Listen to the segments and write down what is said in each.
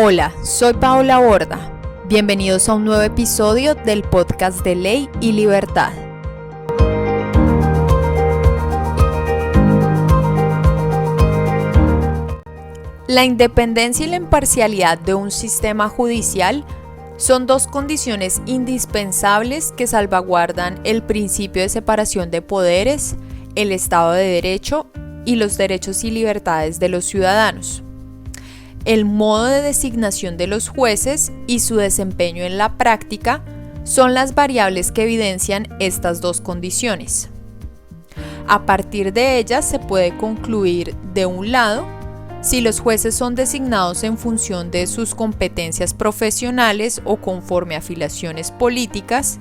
Hola, soy Paola Borda. Bienvenidos a un nuevo episodio del podcast de Ley y Libertad. La independencia y la imparcialidad de un sistema judicial son dos condiciones indispensables que salvaguardan el principio de separación de poderes, el Estado de Derecho y los derechos y libertades de los ciudadanos. El modo de designación de los jueces y su desempeño en la práctica son las variables que evidencian estas dos condiciones. A partir de ellas se puede concluir, de un lado, si los jueces son designados en función de sus competencias profesionales o conforme a afiliaciones políticas,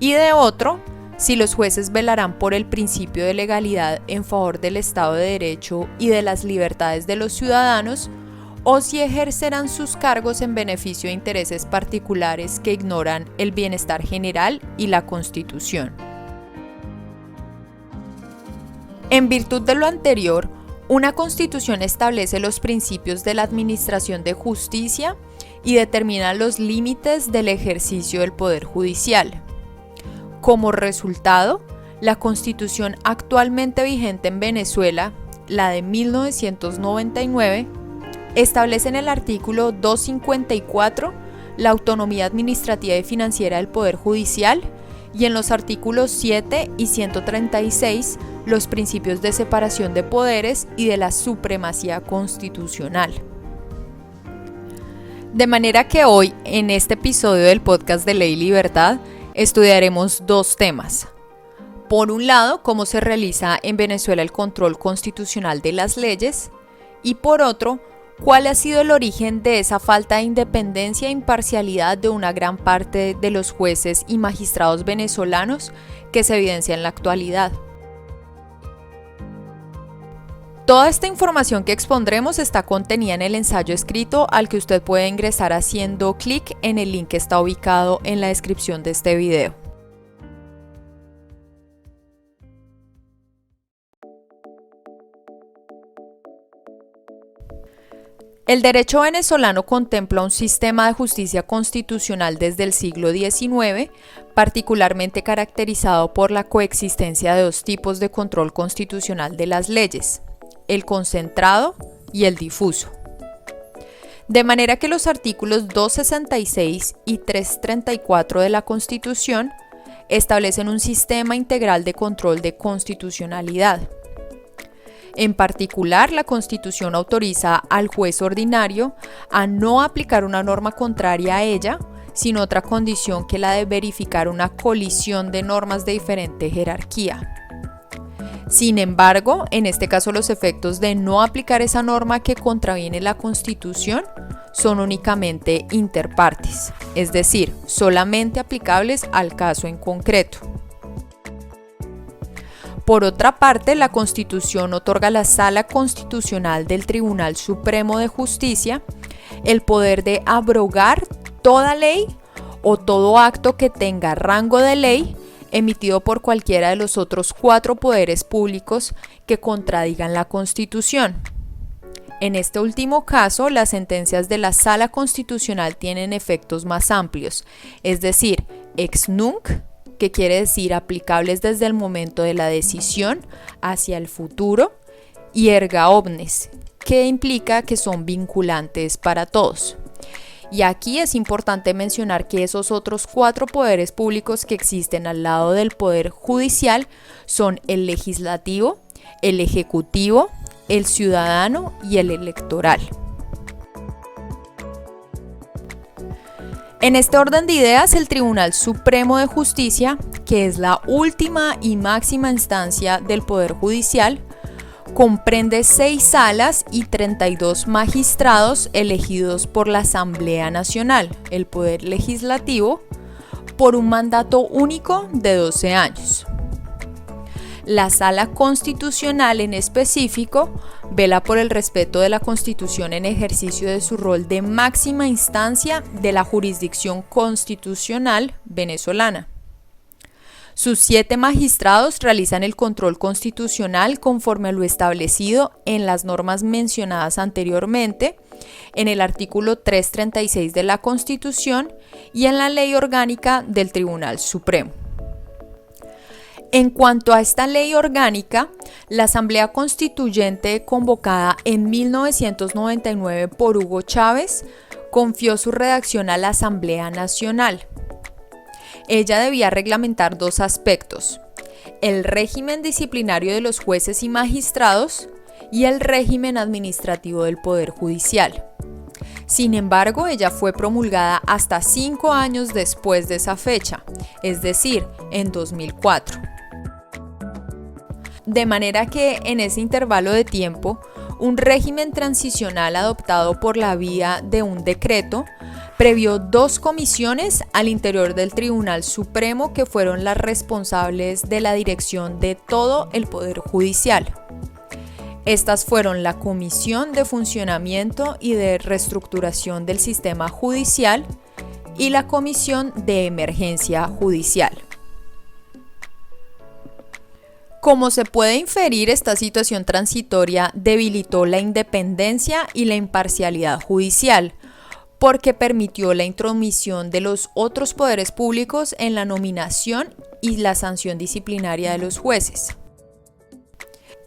y de otro, si los jueces velarán por el principio de legalidad en favor del Estado de Derecho y de las libertades de los ciudadanos, o si ejercerán sus cargos en beneficio de intereses particulares que ignoran el bienestar general y la Constitución. En virtud de lo anterior, una Constitución establece los principios de la administración de justicia y determina los límites del ejercicio del Poder Judicial. Como resultado, la Constitución actualmente vigente en Venezuela, la de 1999, establece en el artículo 254 la autonomía administrativa y financiera del Poder Judicial y en los artículos 7 y 136 los principios de separación de poderes y de la supremacía constitucional. De manera que hoy, en este episodio del podcast de Ley y Libertad, estudiaremos dos temas. Por un lado, cómo se realiza en Venezuela el control constitucional de las leyes y por otro, ¿cuál ha sido el origen de esa falta de independencia e imparcialidad de una gran parte de los jueces y magistrados venezolanos que se evidencia en la actualidad? Toda esta información que expondremos está contenida en el ensayo escrito al que usted puede ingresar haciendo clic en el link que está ubicado en la descripción de este video. El derecho venezolano contempla un sistema de justicia constitucional desde el siglo XIX, particularmente caracterizado por la coexistencia de dos tipos de control constitucional de las leyes, el concentrado y el difuso. De manera que los artículos 266 y 334 de la Constitución establecen un sistema integral de control de constitucionalidad. En particular, la Constitución autoriza al juez ordinario a no aplicar una norma contraria a ella, sin otra condición que la de verificar una colisión de normas de diferente jerarquía. Sin embargo, en este caso los efectos de no aplicar esa norma que contraviene la Constitución son únicamente interpartes, es decir, solamente aplicables al caso en concreto. Por otra parte, la Constitución otorga a la Sala Constitucional del Tribunal Supremo de Justicia el poder de abrogar toda ley o todo acto que tenga rango de ley emitido por cualquiera de los otros 4 poderes públicos que contradigan la Constitución. En este último caso, las sentencias de la Sala Constitucional tienen efectos más amplios, es decir, ex nunc, que quiere decir aplicables desde el momento de la decisión hacia el futuro, y erga omnes, que implica que son vinculantes para todos. Y aquí es importante mencionar que esos otros 4 poderes públicos que existen al lado del Poder Judicial son el legislativo, el ejecutivo, el ciudadano y el electoral. En este orden de ideas, el Tribunal Supremo de Justicia, que es la última y máxima instancia del Poder Judicial, comprende 6 salas y 32 magistrados elegidos por la Asamblea Nacional, el Poder Legislativo, por un mandato único de 12 años. La Sala Constitucional en específico vela por el respeto de la Constitución en ejercicio de su rol de máxima instancia de la jurisdicción constitucional venezolana. Sus 7 magistrados realizan el control constitucional conforme a lo establecido en las normas mencionadas anteriormente, en el artículo 336 de la Constitución y en la Ley Orgánica del Tribunal Supremo. En cuanto a esta ley orgánica, la Asamblea Constituyente, convocada en 1999 por Hugo Chávez, confió su redacción a la Asamblea Nacional. Ella debía reglamentar 2 aspectos: el régimen disciplinario de los jueces y magistrados y el régimen administrativo del Poder Judicial. Sin embargo, ella fue promulgada hasta 5 años después de esa fecha, es decir, en 2004. De manera que en ese intervalo de tiempo, un régimen transicional adoptado por la vía de un decreto previó 2 comisiones al interior del Tribunal Supremo que fueron las responsables de la dirección de todo el Poder Judicial. Estas fueron la Comisión de Funcionamiento y de Reestructuración del Sistema Judicial y la Comisión de Emergencia Judicial. Como se puede inferir, esta situación transitoria debilitó la independencia y la imparcialidad judicial, porque permitió la intromisión de los otros poderes públicos en la nominación y la sanción disciplinaria de los jueces.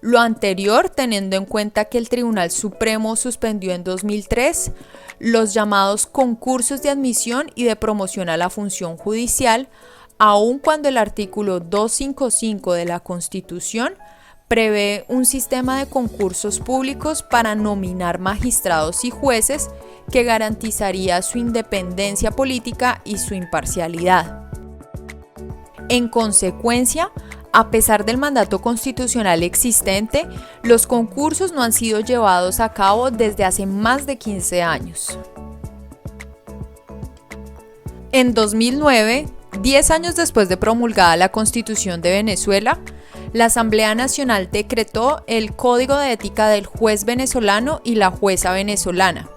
Lo anterior teniendo en cuenta que el Tribunal Supremo suspendió en 2003 los llamados concursos de admisión y de promoción a la función judicial, aun cuando el artículo 255 de la Constitución prevé un sistema de concursos públicos para nominar magistrados y jueces que garantizaría su independencia política y su imparcialidad. En consecuencia, a pesar del mandato constitucional existente, los concursos no han sido llevados a cabo desde hace más de 15 años. En 2009, 10 años después de promulgada la Constitución de Venezuela, la Asamblea Nacional decretó el Código de Ética del Juez Venezolano y la Jueza Venezolana,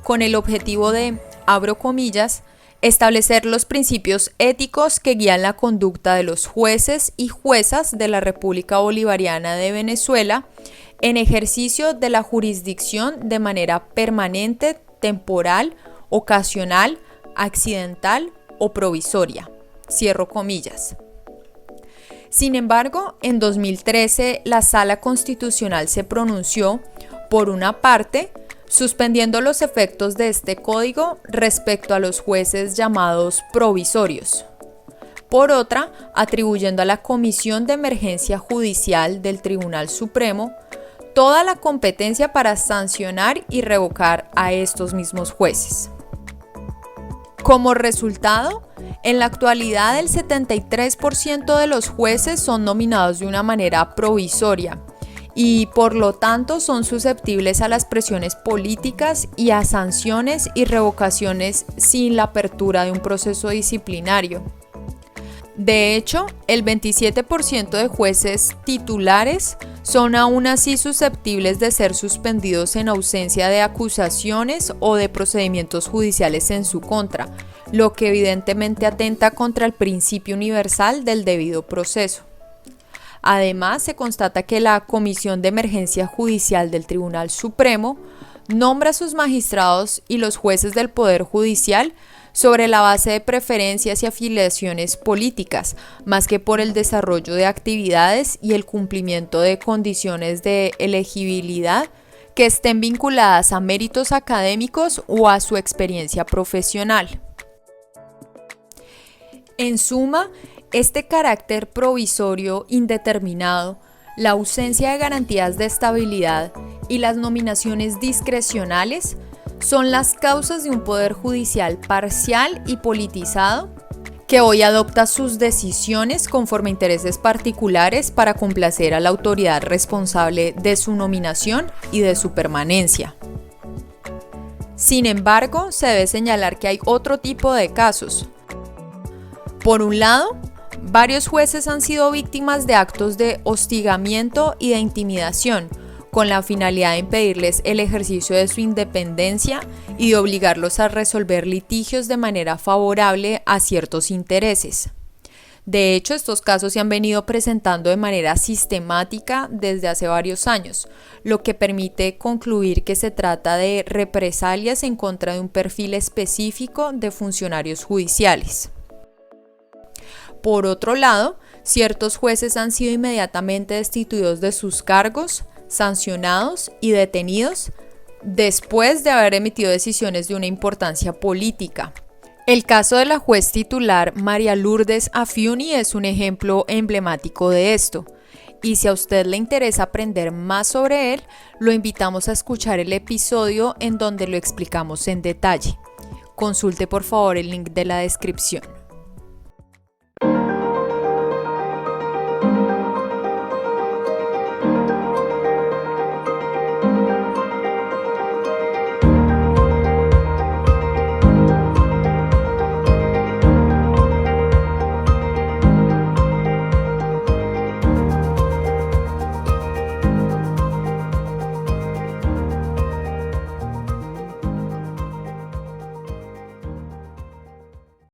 con el objetivo de, abro comillas, establecer los principios éticos que guían la conducta de los jueces y juezas de la República Bolivariana de Venezuela en ejercicio de la jurisdicción de manera permanente, temporal, ocasional, accidental o provisoria. Cierro comillas. Sin embargo, en 2013 la Sala Constitucional se pronunció, por una parte, suspendiendo los efectos de este código respecto a los jueces llamados provisorios. Por otra, atribuyendo a la Comisión de Emergencia Judicial del Tribunal Supremo toda la competencia para sancionar y revocar a estos mismos jueces. Como resultado, en la actualidad el 73% de los jueces son nominados de una manera provisoria y por lo tanto son susceptibles a las presiones políticas y a sanciones y revocaciones sin la apertura de un proceso disciplinario. De hecho, el 27% de jueces titulares son aún así susceptibles de ser suspendidos en ausencia de acusaciones o de procedimientos judiciales en su contra, lo que evidentemente atenta contra el principio universal del debido proceso. Además, se constata que la Comisión de Emergencia Judicial del Tribunal Supremo nombra a sus magistrados y los jueces del Poder Judicial sobre la base de preferencias y afiliaciones políticas, más que por el desarrollo de actividades y el cumplimiento de condiciones de elegibilidad que estén vinculadas a méritos académicos o a su experiencia profesional. En suma, este carácter provisorio indeterminado, la ausencia de garantías de estabilidad y las nominaciones discrecionales son las causas de un poder judicial parcial y politizado que hoy adopta sus decisiones conforme a intereses particulares para complacer a la autoridad responsable de su nominación y de su permanencia. Sin embargo, se debe señalar que hay otro tipo de casos. Por un lado, varios jueces han sido víctimas de actos de hostigamiento y de intimidación, con la finalidad de impedirles el ejercicio de su independencia y de obligarlos a resolver litigios de manera favorable a ciertos intereses. De hecho, estos casos se han venido presentando de manera sistemática desde hace varios años, lo que permite concluir que se trata de represalias en contra de un perfil específico de funcionarios judiciales. Por otro lado, ciertos jueces han sido inmediatamente destituidos de sus cargos, sancionados y detenidos después de haber emitido decisiones de una importancia política. El caso de la juez titular María Lourdes Afiuni es un ejemplo emblemático de esto. Y si a usted le interesa aprender más sobre él, lo invitamos a escuchar el episodio en donde lo explicamos en detalle. Consulte por favor el link de la descripción.